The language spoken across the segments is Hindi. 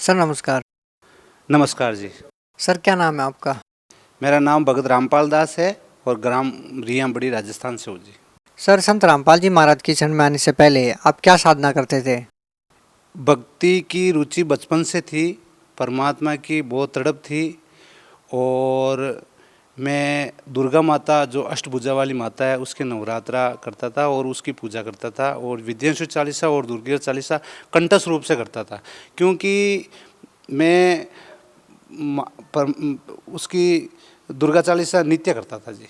सर नमस्कार। नमस्कार जी। सर क्या नाम है आपका? मेरा नाम भगत रामपाल दास है और ग्राम रियामबड़ी राजस्थान से हूँ जी। सर संत रामपाल जी महाराज की शरण में आने से पहले आप क्या साधना करते थे? भक्ति की रुचि बचपन से थी, परमात्मा की बहुत तड़प थी और मैं दुर्गा माता जो अष्टभुजा वाली माता है उसके नवरात्रा करता था और उसकी पूजा करता था और विद्यांशु चालीसा और दुर्गा चालीसा कंठस्थ रूप से करता था, क्योंकि मैं उसकी दुर्गा चालीसा नित्य करता था जी।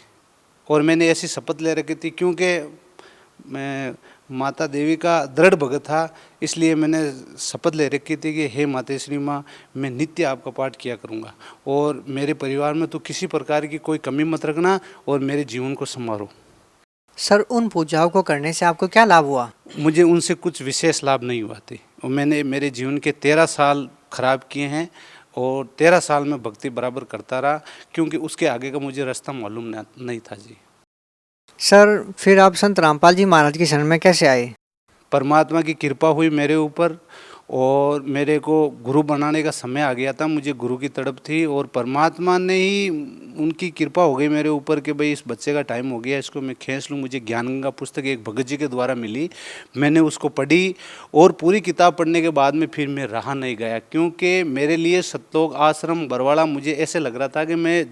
और मैंने ऐसी शपथ ले रखी थी, क्योंकि मैं माता देवी का दृढ़ भगत था, इसलिए मैंने शपथ ले रखी थी कि हे मातेश्वरी माँ, मैं नित्य आपका पाठ किया करूँगा और मेरे परिवार में तो किसी प्रकार की कोई कमी मत रखना और मेरे जीवन को संवारो। सर उन पूजाओं को करने से आपको क्या लाभ हुआ? मुझे उनसे कुछ विशेष लाभ नहीं हुआ थे और मैंने मेरे जीवन के 13 साल खराब किए हैं और 13 साल में भक्ति बराबर करता रहा, क्योंकि उसके आगे का मुझे रास्ता मालूम नहीं था जी। सर फिर आप संत रामपाल जी महाराज की शरण में कैसे आए? परमात्मा की कृपा हुई मेरे ऊपर और मेरे को गुरु बनाने का समय आ गया था। मुझे गुरु की तड़प थी और परमात्मा ने ही, उनकी कृपा हो गई मेरे ऊपर कि भाई इस बच्चे का टाइम हो गया, इसको मैं खींच लूँ। मुझे ज्ञान गंगा पुस्तक एक भगत जी के द्वारा मिली, मैंने उसको पढ़ी और पूरी किताब पढ़ने के बाद में फिर मैं रहा नहीं गया, क्योंकि मेरे लिए सतलोक आश्रम बरवाड़ा मुझे ऐसे लग रहा था कि मैं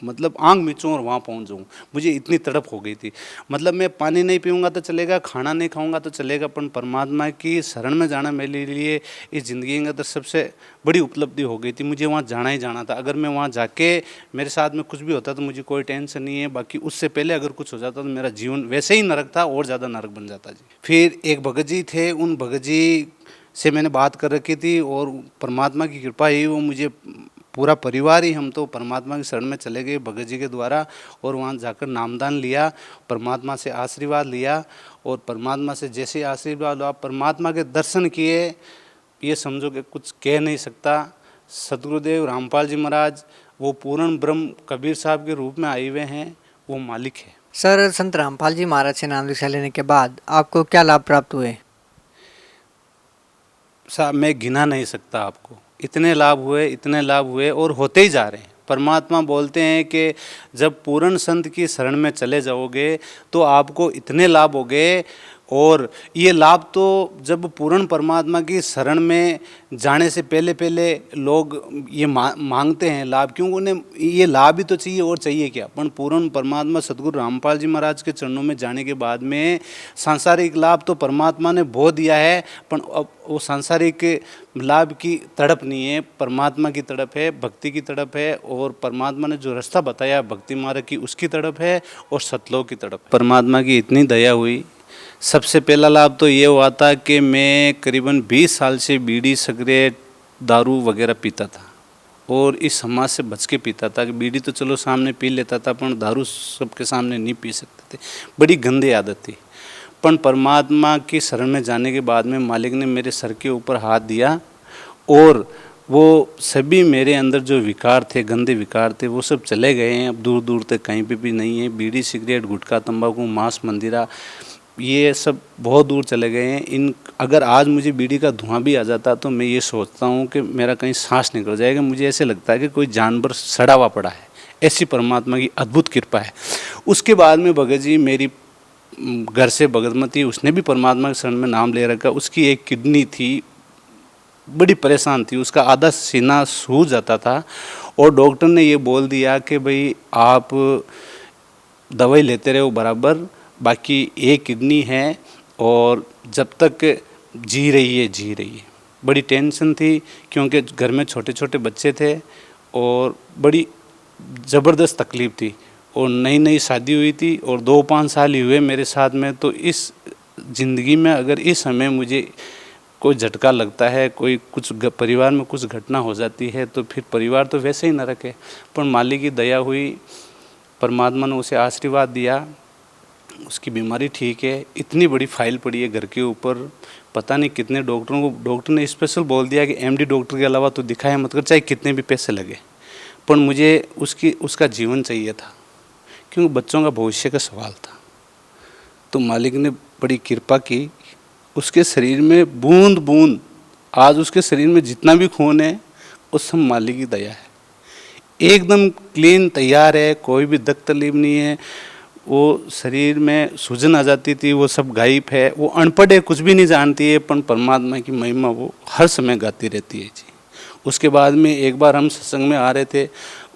मतलब आंख मिचूँ और वहाँ पहुँच जाऊँ। मुझे इतनी तड़प हो गई थी। मतलब मैं पानी नहीं पीऊँगा तो चलेगा, खाना नहीं खाऊँगा तो चलेगा, पर परमात्मा की शरण में जाना मेरे लिए इस ज़िंदगी का तो सबसे बड़ी उपलब्धि हो गई थी। मुझे वहाँ जाना ही जाना था। अगर मैं वहाँ जाके मेरे साथ में कुछ भी होता तो मुझे कोई टेंशन नहीं है, बाकी उससे पहले अगर कुछ हो जाता तो मेरा जीवन वैसे ही नरक था और ज़्यादा नरक बन जाता जी। फिर एक भगत जी थे, उन भगत जी से मैंने बात कर रखी थी और परमात्मा की कृपा ही वो मुझे, पूरा परिवार ही हम तो परमात्मा की शरण में चले गए भगत जी के द्वारा और वहाँ जाकर नामदान लिया, परमात्मा से आशीर्वाद लिया और परमात्मा से जैसे ही आशीर्वाद हुआ, परमात्मा के दर्शन किए, ये समझो कि कुछ कह नहीं सकता। सतगुरुदेव रामपाल जी महाराज वो पूर्ण ब्रह्म कबीर साहब के रूप में आए हुए हैं, वो मालिक है। सर संत रामपाल जी महाराज से नाम दीक्षा लेने के बाद आपको क्या लाभ प्राप्त हुए? साहब मैं गिना नहीं सकता आपको, इतने लाभ हुए और होते ही जा रहे हैं। परमात्मा बोलते हैं कि जब पूर्ण संत की शरण में चले जाओगे तो आपको इतने लाभ होंगे, और ये लाभ तो जब पूर्ण परमात्मा की शरण में जाने से पहले पहले लोग ये मांगते हैं लाभ, क्योंकि उन्हें ये लाभ ही तो चाहिए और चाहिए क्या। पर पूर्ण परमात्मा सदगुरु रामपाल जी महाराज के चरणों में जाने के बाद में सांसारिक लाभ तो परमात्मा ने बहुत दिया है, पर अब वो सांसारिक लाभ की तड़प नहीं है, परमात्मा की तड़प है, भक्ति की तड़प है, और परमात्मा ने जो रास्ता बताया भक्ति मार्ग की उसकी तड़प है और सतलोक की तड़प। परमात्मा की इतनी दया हुई। सबसे पहला लाभ तो ये हुआ था कि मैं करीबन 20 साल से बीड़ी सिगरेट दारू वगैरह पीता था और इस समाज से बच के पीता था। कि बीड़ी तो चलो सामने पी लेता था, पर दारू सबके सामने नहीं पी सकते थे, बड़ी गंदी आदत थी। पर परमात्मा की शरण में जाने के बाद में मालिक ने मेरे सर के ऊपर हाथ दिया और वो सभी मेरे अंदर जो विकार थे, गंदे विकार थे, वो सब चले गए हैं। अब दूर दूर तक कहीं पे भी नहीं है। बीड़ी सिगरेट गुटखा तंबाकू मांस मंदिरा ये सब बहुत दूर चले गए हैं। इन अगर आज मुझे बीड़ी का धुआं भी आ जाता तो मैं ये सोचता हूँ कि मेरा कहीं सांस निकल जाएगा। मुझे ऐसे लगता है कि कोई जानवर सड़ा हुआ पड़ा है, ऐसी परमात्मा की अद्भुत कृपा है। उसके बाद में भगत जी मेरी घर से भगतमती, उसने भी परमात्मा के शरण में नाम ले रखा। उसकी एक किडनी थी, बड़ी परेशान थी, उसका आधा सीना सूज जाता था और डॉक्टर ने ये बोल दिया कि भाई आप दवाई लेते रहो बराबर, बाकी एक किडनी है और जब तक जी रही है। बड़ी टेंशन थी, क्योंकि घर में छोटे छोटे बच्चे थे और बड़ी ज़बरदस्त तकलीफ़ थी और नई नई शादी हुई थी और 2-5 साल ही हुए मेरे साथ में। तो इस ज़िंदगी में अगर इस समय मुझे कोई झटका लगता है, कोई कुछ परिवार में कुछ घटना हो जाती है, तो फिर परिवार तो वैसे ही न रखे। पर मालिक की दया हुई, परमात्मा ने उसे आशीर्वाद दिया, उसकी बीमारी ठीक है। इतनी बड़ी फाइल पड़ी है घर के ऊपर, पता नहीं कितने डॉक्टरों को, डॉक्टर ने स्पेशल बोल दिया कि एमडी डॉक्टर के अलावा तो दिखाया मत कर, चाहे कितने भी पैसे लगे। पर मुझे उसका जीवन चाहिए था, क्योंकि बच्चों का भविष्य का सवाल था। तो मालिक ने बड़ी कृपा की, उसके शरीर में बूंद बूंद आज उसके शरीर में जितना भी खून है वो सब मालिक की दया है, एकदम क्लीन तैयार है, कोई भी दक तकलीफ नहीं है। वो शरीर में सूजन आ जाती थी, वो सब गायब है। वो अनपढ़ है, कुछ भी नहीं जानती है, पर परमात्मा की महिमा वो हर समय गाती रहती है जी। उसके बाद में एक बार हम सत्संग में आ रहे थे,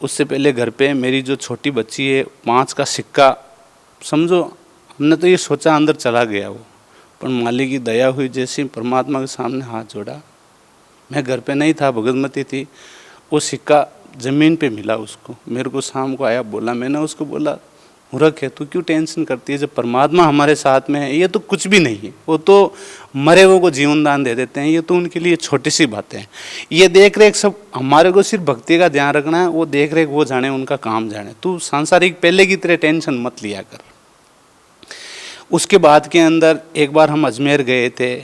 उससे पहले घर पे मेरी जो छोटी बच्ची है 5 का सिक्का, समझो हमने तो ये सोचा अंदर चला गया वो, पर मालिक की दया हुई, जैसे परमात्मा के सामने हाथ जोड़ा, मैं घर पे नहीं था, भगतमती थी, वो सिक्का ज़मीन पे मिला उसको। मेरे को शाम को आया, बोला, मैंने उसको बोला, मूर्ख है तू, क्यों टेंशन करती है, जब परमात्मा हमारे साथ में है, ये तो कुछ भी नहीं है, वो तो मरे हुए को जीवन दान दे देते हैं, ये तो उनके लिए छोटी सी बातें हैं। ये देख रेख सब हमारे को सिर्फ भक्ति का ध्यान रखना है, वो देख रेख वो जाने, उनका काम जाने, तू सांसारिक पहले की तरह टेंशन मत लिया कर। उसके बाद के अंदर एक बार हम अजमेर गए थे,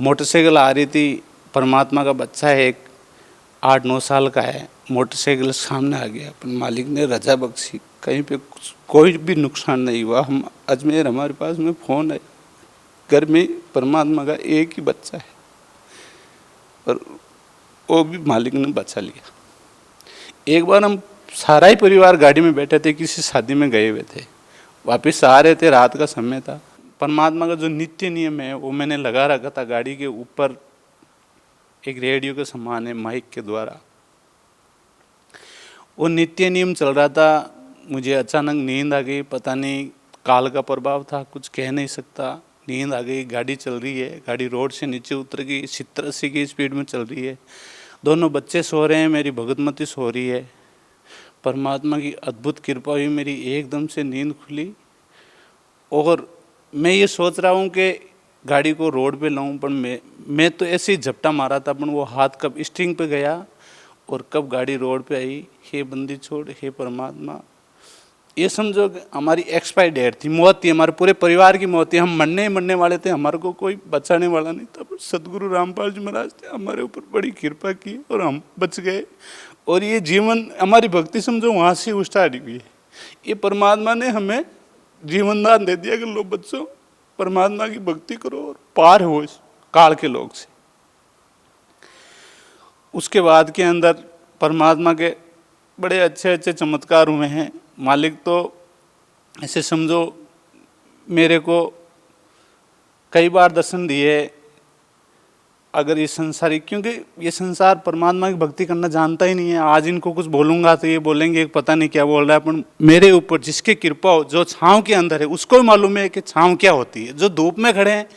मोटरसाइकिल आ रही थी, परमात्मा का बच्चा है एक 8-9 साल का है, मोटरसाइकिल सामने आ गया, पर मालिक ने रजा बख्शी, कहीं पे कोई भी नुकसान नहीं हुआ। हम अजमेर, हमारे पास में फ़ोन है, घर में परमात्मा का एक ही बच्चा है, और वो भी मालिक ने बचा लिया। एक बार हम सारा ही परिवार गाड़ी में बैठे थे, किसी शादी में गए हुए थे, वापस आ रहे थे, रात का समय था। परमात्मा का जो नित्य नियम है वो मैंने लगा रखा था, गाड़ी के ऊपर एक रेडियो के समान है, माइक के द्वारा वो नित्य नियम चल रहा था। मुझे अचानक नींद आ गई, पता नहीं काल का प्रभाव था, कुछ कह नहीं सकता, नींद आ गई। गाड़ी चल रही है, गाड़ी रोड से नीचे उतर गई, 70-80 की स्पीड में चल रही है, दोनों बच्चे सो रहे हैं, मेरी भगतमती सो रही है। परमात्मा की अद्भुत कृपा हुई, मेरी एकदम से नींद खुली, और मैं ये सोच रहा हूँ कि गाड़ी को रोड पे लाऊं, पर मैं तो ऐसे ही झपटा मारा था, पर वो हाथ कब स्टीयरिंग पे गया और कब गाड़ी रोड पे आई। हे बंदी छोड़, हे परमात्मा, ये समझो कि हमारी एक्सपायर डेट थी, मौत थी, हमारे पूरे परिवार की मौत थी, हम मरने ही मरने वाले थे, हमारे को कोई बचाने वाला नहीं था, पर सदगुरु रामपाल जी महाराज ने हमारे ऊपर बड़ी कृपा की और हम बच गए। और ये जीवन, हमारी भक्ति समझो वहाँ से स्टार्ट हुई है। ये परमात्मा ने हमें जीवन दान दे दिया कि लो बच्चों, परमात्मा की भक्ति करो और पार हो इस काल के लोग से। उसके बाद के अंदर परमात्मा के बड़े अच्छे अच्छे चमत्कार हुए हैं। मालिक तो ऐसे समझो मेरे को कई बार दर्शन दिए। अगर ये संसारिक, क्योंकि ये संसार परमात्मा की भक्ति करना जानता ही नहीं है। आज इनको कुछ बोलूँगा तो ये बोलेंगे पता नहीं क्या बोल रहा है, पर मेरे ऊपर जिसकी कृपा हो, जो छाँव के अंदर है, उसको भी मालूम है कि छाँव क्या होती है। जो धूप में खड़े हैं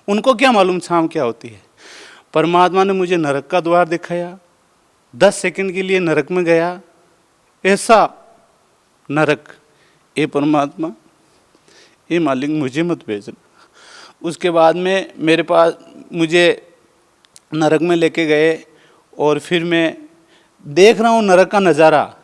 उनको क्या मालूम छाँव क्या होती है। परमात्मा ने मुझे नरक का द्वार दिखाया, 10 सेकंड के लिए नरक में गया, ऐसा नरक, ये परमात्मा, ये मालिक मुझे मत भेजना। उसके बाद में मेरे पास मुझे नरक में लेके गए, और फिर मैं देख रहा हूँ नरक का नज़ारा।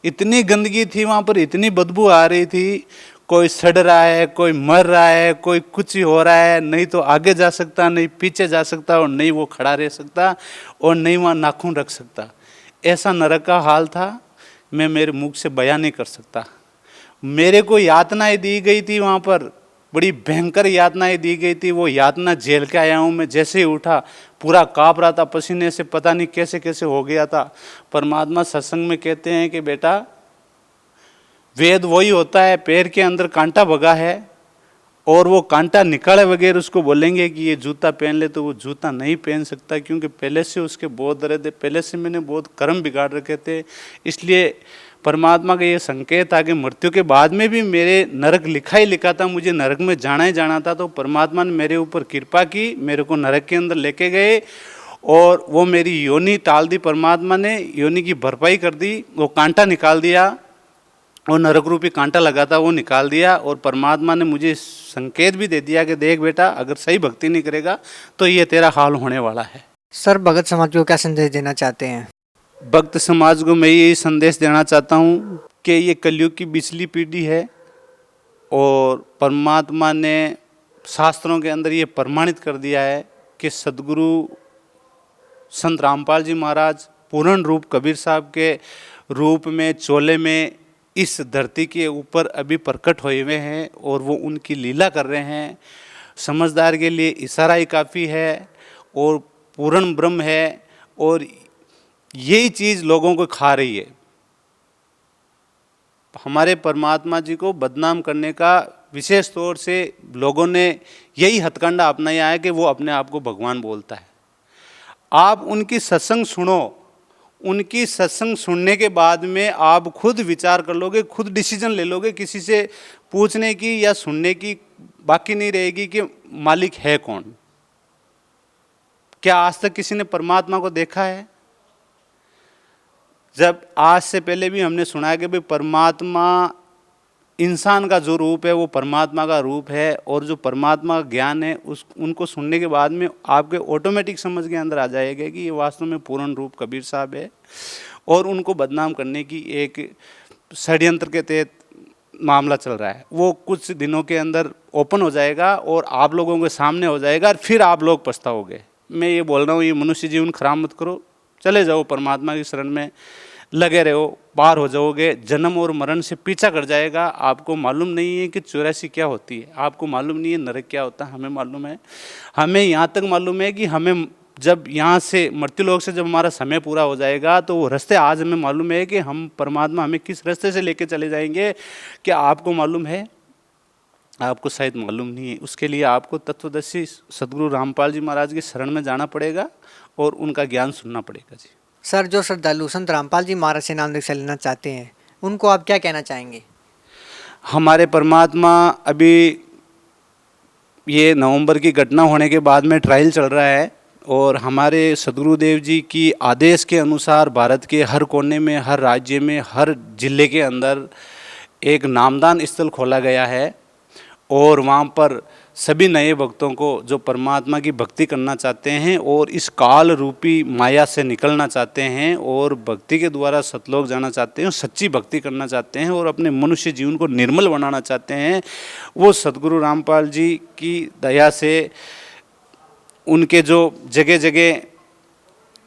इतनी गंदगी थी वहाँ पर, इतनी बदबू आ रही थी, कोई सड़ रहा है, कोई मर रहा है, कोई कुछ ही हो रहा है, नहीं तो आगे जा सकता, नहीं पीछे जा सकता, और नहीं वो खड़ा रह सकता, और नहीं वहाँ नाखून रख सकता। ऐसा नरक का हाल था, मैं मेरे मुख से बयान नहीं कर सकता। मेरे को यातनाएं दी गई थी वहाँ पर, बड़ी भयंकर यातनाएं दी गई थी। वो यातना झेल के आया हूँ मैं। जैसे ही उठा पूरा काँप रहा था, पसीने से पता नहीं कैसे कैसे हो गया था। परमात्मा सत्संग में कहते हैं कि बेटा, वेद वही होता है, पैर के अंदर कांटा भगा है और वो कांटा निकाले बगैर उसको बोलेंगे कि ये जूता पहन ले, तो वो जूता नहीं पहन सकता, क्योंकि पहले से उसके बहुत दर्द है, पहले से मैंने बहुत कर्म बिगाड़ रखे थे। इसलिए परमात्मा का ये संकेत था कि मृत्यु के बाद में भी मेरे नरक लिखा ही लिखा था, मुझे नरक में जाना ही जाना था। तो परमात्मा ने मेरे ऊपर कृपा की, मेरे को नरक के अंदर लेके गए, और वो मेरी योनि टाल दी। परमात्मा ने योनि की भरपाई कर दी, वो कांटा निकाल दिया, और नरक रूपी कांटा लगा था वो निकाल दिया। और परमात्मा ने मुझे संकेत भी दे दिया कि देख बेटा, अगर सही भक्ति नहीं करेगा तो ये तेरा हाल होने वाला है। सर, भगत समाज को क्या संदेश देना चाहते हैं? भक्त समाज को मैं यही संदेश देना चाहता हूँ कि ये कलयुग की पिछली पीढ़ी है, और परमात्मा ने शास्त्रों के अंदर ये प्रमाणित कर दिया है कि सदगुरु संत रामपाल जी महाराज पूर्ण रूप कबीर साहब के रूप में चोले में इस धरती के ऊपर अभी प्रकट हुए हुए हैं, और वो उनकी लीला कर रहे हैं। समझदार के लिए इशारा ही काफ़ी है, और पूर्ण ब्रह्म है और यही चीज़ लोगों को खा रही है। हमारे परमात्मा जी को बदनाम करने का विशेष तौर से लोगों ने यही हथकंडा अपनाया है कि वो अपने आप को भगवान बोलता है। आप उनकी सत्संग सुनो, उनकी सत्संग सुनने के बाद में आप खुद विचार कर लोगे, खुद डिसीजन ले लोगे, किसी से पूछने की या सुनने की बाकी नहीं रहेगी कि मालिक है कौन। क्या आज तक किसी ने परमात्मा को देखा है? जब आज से पहले भी हमने सुना है कि भाई परमात्मा इंसान का जो रूप है वो परमात्मा का रूप है, और जो परमात्मा का ज्ञान है उनको सुनने के बाद में आपके ऑटोमेटिक समझ के अंदर आ जाएगा कि ये वास्तव में पूर्ण रूप कबीर साहब है, और उनको बदनाम करने की एक षड्यंत्र के तहत मामला चल रहा है। वो कुछ दिनों के अंदर ओपन हो जाएगा और आप लोगों के सामने हो जाएगा, और फिर आप लोग पछताओगे। मैं ये बोल रहा हूँ, ये मनुष्य जीवन खराब मत करो, चले जाओ परमात्मा की शरण में, लगे रहो, पार हो जाओगे। जन्म और मरण से पीछा कर जाएगा। आपको मालूम नहीं है कि 84 क्या होती है, आपको मालूम नहीं है नरक क्या होता है। हमें मालूम है, हमें यहाँ तक मालूम है कि हमें जब यहाँ से मृत्युलोक से जब हमारा समय पूरा हो जाएगा तो वो रास्ते आज हमें मालूम है कि हम परमात्मा हमें किस रास्ते से लेके चले जाएंगे। क्या आपको मालूम है? आपको शायद मालूम नहीं है। उसके लिए आपको तत्वदर्शी सदगुरु रामपाल जी महाराज की शरण में जाना पड़ेगा और उनका ज्ञान सुनना पड़ेगा जी। सर, जो श्रद्धालु संत रामपाल जी महाराज से नाम दीक्षा लेना चाहते हैं उनको आप क्या कहना चाहेंगे? हमारे परमात्मा अभी ये नवंबर की घटना होने के बाद में ट्रायल चल रहा है, और हमारे सदगुरुदेव जी की आदेश के अनुसार भारत के हर कोने में, हर राज्य में, हर जिले के अंदर एक नामदान स्थल खोला गया है, और वहाँ पर सभी नए भक्तों को जो परमात्मा की भक्ति करना चाहते हैं और इस काल रूपी माया से निकलना चाहते हैं और भक्ति के द्वारा सतलोक जाना चाहते हैं, सच्ची भक्ति करना चाहते हैं और अपने मनुष्य जीवन को निर्मल बनाना चाहते हैं, वो सदगुरु रामपाल जी की दया से उनके जो जगह जगह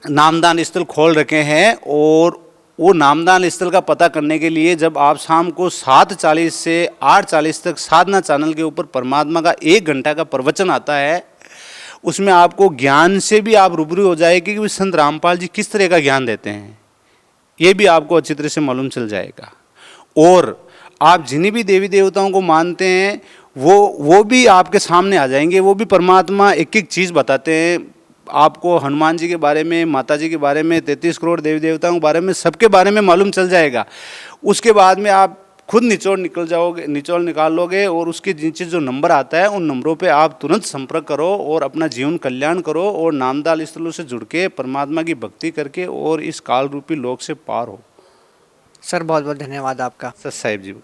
नामदान स्थल खोल रखे हैं, और वो नामदान स्थल का पता करने के लिए जब आप शाम को 7:40 से 8:40 तक साधना चैनल के ऊपर परमात्मा का 1 घंटा का प्रवचन आता है, उसमें आपको ज्ञान से भी आप रूबरू हो जाएगी कि संत रामपाल जी किस तरह का ज्ञान देते हैं, ये भी आपको अच्छी तरह से मालूम चल जाएगा। और आप जिन्हीं भी देवी देवताओं को मानते हैं वो भी आपके सामने आ जाएंगे। वो भी परमात्मा एक एक चीज़ बताते हैं आपको। हनुमान जी के बारे में, माता जी के बारे में, 33 करोड़ देवी देवताओं के बारे में, सबके बारे में मालूम चल जाएगा। उसके बाद में आप खुद निचोड़ निकाल लोगे, और उसके नीचे जो नंबर आता है उन नंबरों पे आप तुरंत संपर्क करो और अपना जीवन कल्याण करो, और नामदान स्थलों से जुड़ के परमात्मा की भक्ति करके और इस काल रूपी लोक से पार हो। सर, बहुत बहुत धन्यवाद आपका। सत साहिब जी।